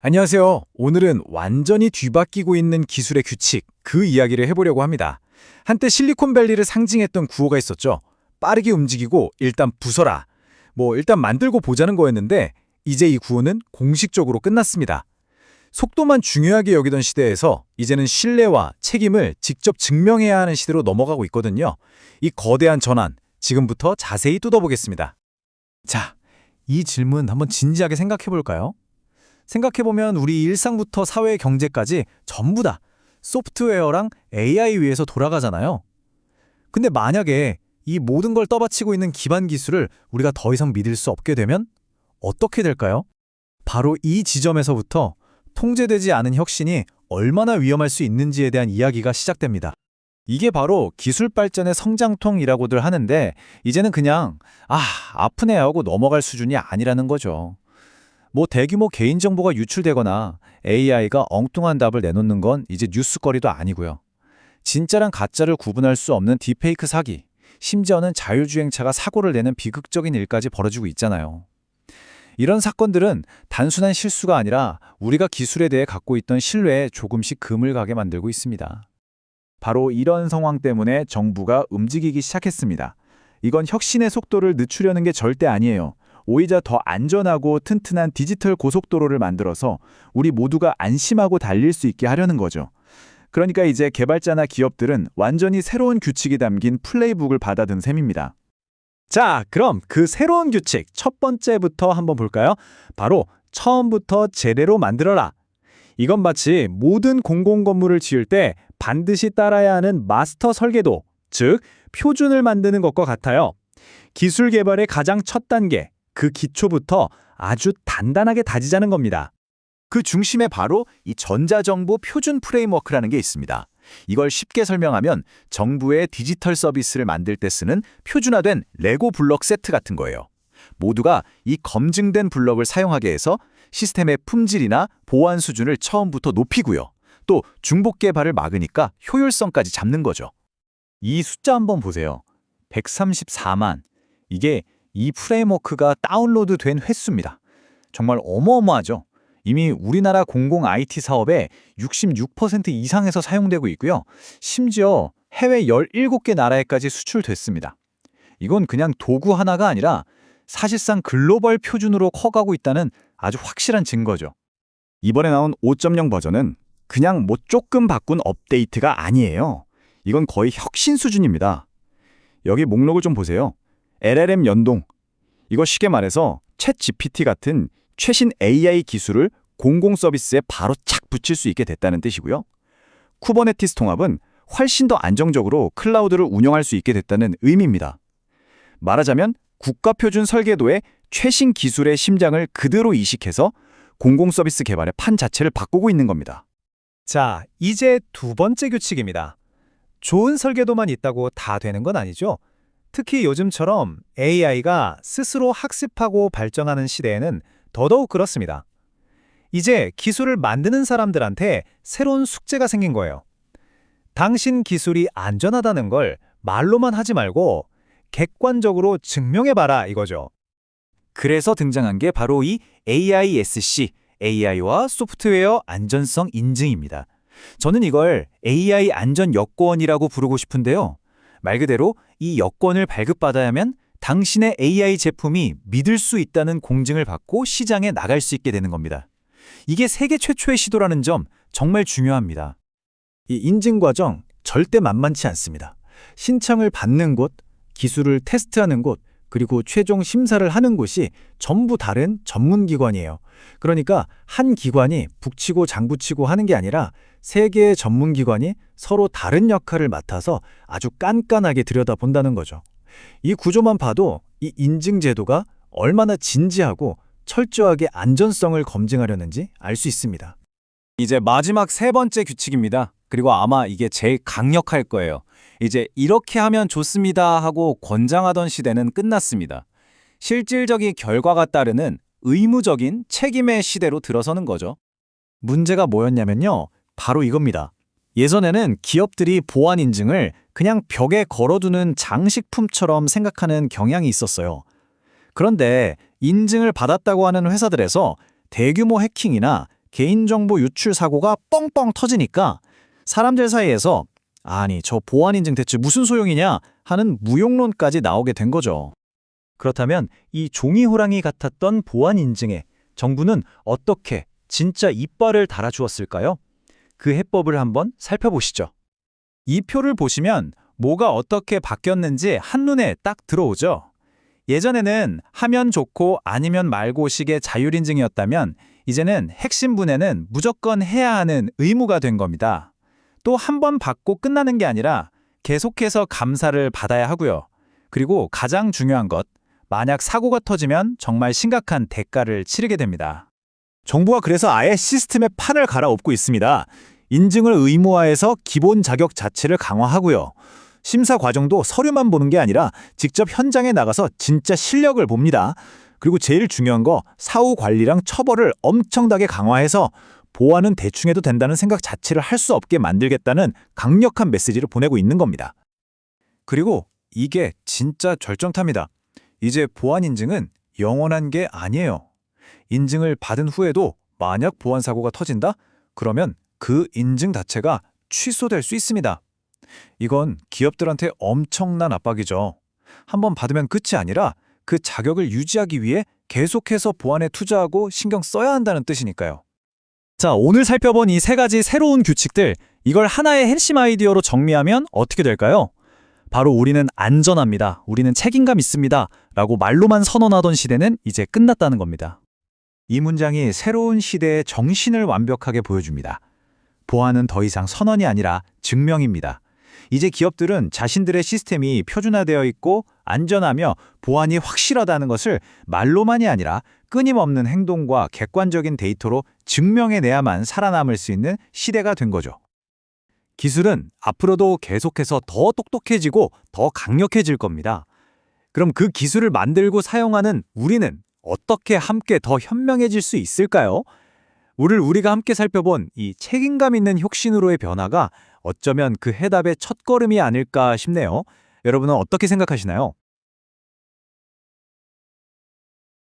안녕하세요. 오늘은 완전히 뒤바뀌고 있는 기술의 규칙, 그 이야기를 해보려고 합니다. 한때 실리콘밸리를 상징했던 구호가 있었죠. 빠르게 움직이고 일단 부숴라. 일단 만들고 보자는 거였는데 이제 이 구호는 공식적으로 끝났습니다. 속도만 중요하게 여기던 시대에서 이제는 신뢰와 책임을 직접 증명해야 하는 시대로 넘어가고 있거든요. 이 거대한 전환, 지금부터 자세히 뜯어보겠습니다. 자, 이 질문 한번 진지하게 생각해볼까요? 생각해보면 우리 일상부터 사회 경제까지 전부 다 소프트웨어랑 AI 위에서 돌아가잖아요. 근데 만약에 이 모든 걸 떠받치고 있는 기반 기술을 우리가 더 이상 믿을 수 없게 되면 어떻게 될까요? 바로 이 지점에서부터 통제되지 않은 혁신이 얼마나 위험할 수 있는지에 대한 이야기가 시작됩니다. 이게 바로 기술 발전의 성장통이라고들 하는데 이제는 그냥 아프네 하고 넘어갈 수준이 아니라는 거죠. 대규모 개인정보가 유출되거나 AI가 엉뚱한 답을 내놓는 건 이제 뉴스거리도 아니고요. 진짜랑 가짜를 구분할 수 없는 딥페이크 사기, 심지어는 자율주행차가 사고를 내는 비극적인 일까지 벌어지고 있잖아요. 이런 사건들은 단순한 실수가 아니라 우리가 기술에 대해 갖고 있던 신뢰에 조금씩 금을 가게 만들고 있습니다. 바로 이런 상황 때문에 정부가 움직이기 시작했습니다. 이건 혁신의 속도를 늦추려는 게 절대 아니에요. 오히려 더 안전하고 튼튼한 디지털 고속도로를 만들어서 우리 모두가 안심하고 달릴 수 있게 하려는 거죠. 그러니까 이제 개발자나 기업들은 완전히 새로운 규칙이 담긴 플레이북을 받아든 셈입니다. 자, 그럼 그 새로운 규칙 첫 번째부터 한번 볼까요? 바로 처음부터 제대로 만들어라. 이건 마치 모든 공공건물을 지을 때 반드시 따라야 하는 마스터 설계도, 즉 표준을 만드는 것과 같아요. 기술 개발의 가장 첫 단계, 그 기초부터 아주 단단하게 다지자는 겁니다. 그 중심에 바로 이 전자정보 표준 프레임워크라는 게 있습니다. 이걸 쉽게 설명하면 정부의 디지털 서비스를 만들 때 쓰는 표준화된 레고 블록 세트 같은 거예요. 모두가 이 검증된 블록을 사용하게 해서 시스템의 품질이나 보안 수준을 처음부터 높이고요. 또 중복 개발을 막으니까 효율성까지 잡는 거죠. 이 숫자 한번 보세요. 134만. 이게 이 프레임워크가 다운로드된 횟수입니다. 정말 어마어마하죠. 이미 우리나라 공공 IT 사업의 66% 이상에서 사용되고 있고요. 심지어 해외 17개 나라에까지 수출됐습니다. 이건 그냥 도구 하나가 아니라 사실상 글로벌 표준으로 커가고 있다는 아주 확실한 증거죠. 이번에 나온 5.0 버전은 그냥 조금 바꾼 업데이트가 아니에요. 이건 거의 혁신 수준입니다. 여기 목록을 좀 보세요. LLM 연동. 이거 쉽게 말해서 챗 GPT 같은 최신 AI 기술을 공공 서비스에 바로 착 붙일 수 있게 됐다는 뜻이고요. 쿠버네티스 통합은 훨씬 더 안정적으로 클라우드를 운영할 수 있게 됐다는 의미입니다. 말하자면 국가표준 설계도의 최신 기술의 심장을 그대로 이식해서 공공 서비스 개발의 판 자체를 바꾸고 있는 겁니다. 자, 이제 두 번째 규칙입니다. 좋은 설계도만 있다고 다 되는 건 아니죠. 특히 요즘처럼 AI가 스스로 학습하고 발전하는 시대에는 더더욱 그렇습니다. 이제 기술을 만드는 사람들한테 새로운 숙제가 생긴 거예요. 당신 기술이 안전하다는 걸 말로만 하지 말고 객관적으로 증명해봐라 이거죠. 그래서 등장한 게 바로 이 AISC, AI와 소프트웨어 안전성 인증입니다. 저는 이걸 AI 안전 여권이라고 부르고 싶은데요. 말 그대로 이 여권을 발급받아야만 당신의 AI 제품이 믿을 수 있다는 공증을 받고 시장에 나갈 수 있게 되는 겁니다. 이게 세계 최초의 시도라는 점 정말 중요합니다. 이 인증 과정 절대 만만치 않습니다. 신청을 받는 곳, 기술을 테스트하는 곳, 그리고 최종 심사를 하는 곳이 전부 다른 전문기관이에요. 그러니까 한 기관이 북치고 장구치고 하는 게 아니라 세 개의 전문기관이 서로 다른 역할을 맡아서 아주 깐깐하게 들여다본다는 거죠. 이 구조만 봐도 이 인증 제도가 얼마나 진지하고 철저하게 안전성을 검증하려는지 알 수 있습니다. 이제 마지막 세 번째 규칙입니다. 그리고 아마 이게 제일 강력할 거예요. 이제 이렇게 하면 좋습니다 하고 권장하던 시대는 끝났습니다. 실질적인 결과가 따르는 의무적인 책임의 시대로 들어서는 거죠. 문제가 뭐였냐면요. 바로 이겁니다. 예전에는 기업들이 보안 인증을 그냥 벽에 걸어두는 장식품처럼 생각하는 경향이 있었어요. 그런데 인증을 받았다고 하는 회사들에서 대규모 해킹이나 개인정보 유출 사고가 뻥뻥 터지니까 사람들 사이에서 아니, 저 보안 인증 대체 무슨 소용이냐 하는 무용론까지 나오게 된 거죠. 그렇다면 이 종이 호랑이 같았던 보안 인증에 정부는 어떻게 진짜 이빨을 달아주었을까요? 그 해법을 한번 살펴보시죠. 이 표를 보시면 뭐가 어떻게 바뀌었는지 한눈에 딱 들어오죠. 예전에는 하면 좋고 아니면 말고식의 자율인증이었다면 이제는 핵심 분야는 무조건 해야 하는 의무가 된 겁니다. 또 한 번 받고 끝나는 게 아니라 계속해서 감사를 받아야 하고요. 그리고 가장 중요한 것, 만약 사고가 터지면 정말 심각한 대가를 치르게 됩니다. 정부가 그래서 아예 시스템에 판을 갈아엎고 있습니다. 인증을 의무화해서 기본 자격 자체를 강화하고요. 심사 과정도 서류만 보는 게 아니라 직접 현장에 나가서 진짜 실력을 봅니다. 그리고 제일 중요한 거 사후 관리랑 처벌을 엄청나게 강화해서 보안은 대충 해도 된다는 생각 자체를 할 수 없게 만들겠다는 강력한 메시지를 보내고 있는 겁니다. 그리고 이게 진짜 절정탑니다. 이제 보안 인증은 영원한 게 아니에요. 인증을 받은 후에도 만약 보안 사고가 터진다? 그러면 그 인증 자체가 취소될 수 있습니다. 이건 기업들한테 엄청난 압박이죠. 한번 받으면 끝이 아니라 그 자격을 유지하기 위해 계속해서 보안에 투자하고 신경 써야 한다는 뜻이니까요. 자, 오늘 살펴본 이 세 가지 새로운 규칙들, 이걸 하나의 핵심 아이디어로 정리하면 어떻게 될까요? 바로 우리는 안전합니다. 우리는 책임감 있습니다. 라고 말로만 선언하던 시대는 이제 끝났다는 겁니다. 이 문장이 새로운 시대의 정신을 완벽하게 보여줍니다. 보안은 더 이상 선언이 아니라 증명입니다. 이제 기업들은 자신들의 시스템이 표준화되어 있고 안전하며 보안이 확실하다는 것을 말로만이 아니라 끊임없는 행동과 객관적인 데이터로 증명해내야만 살아남을 수 있는 시대가 된 거죠. 기술은 앞으로도 계속해서 더 똑똑해지고 더 강력해질 겁니다. 그럼 그 기술을 만들고 사용하는 우리는 어떻게 함께 더 현명해질 수 있을까요? 우리가 함께 살펴본 이 책임감 있는 혁신으로의 변화가 어쩌면 그 해답의 첫걸음이 아닐까 싶네요. 여러분은 어떻게 생각하시나요?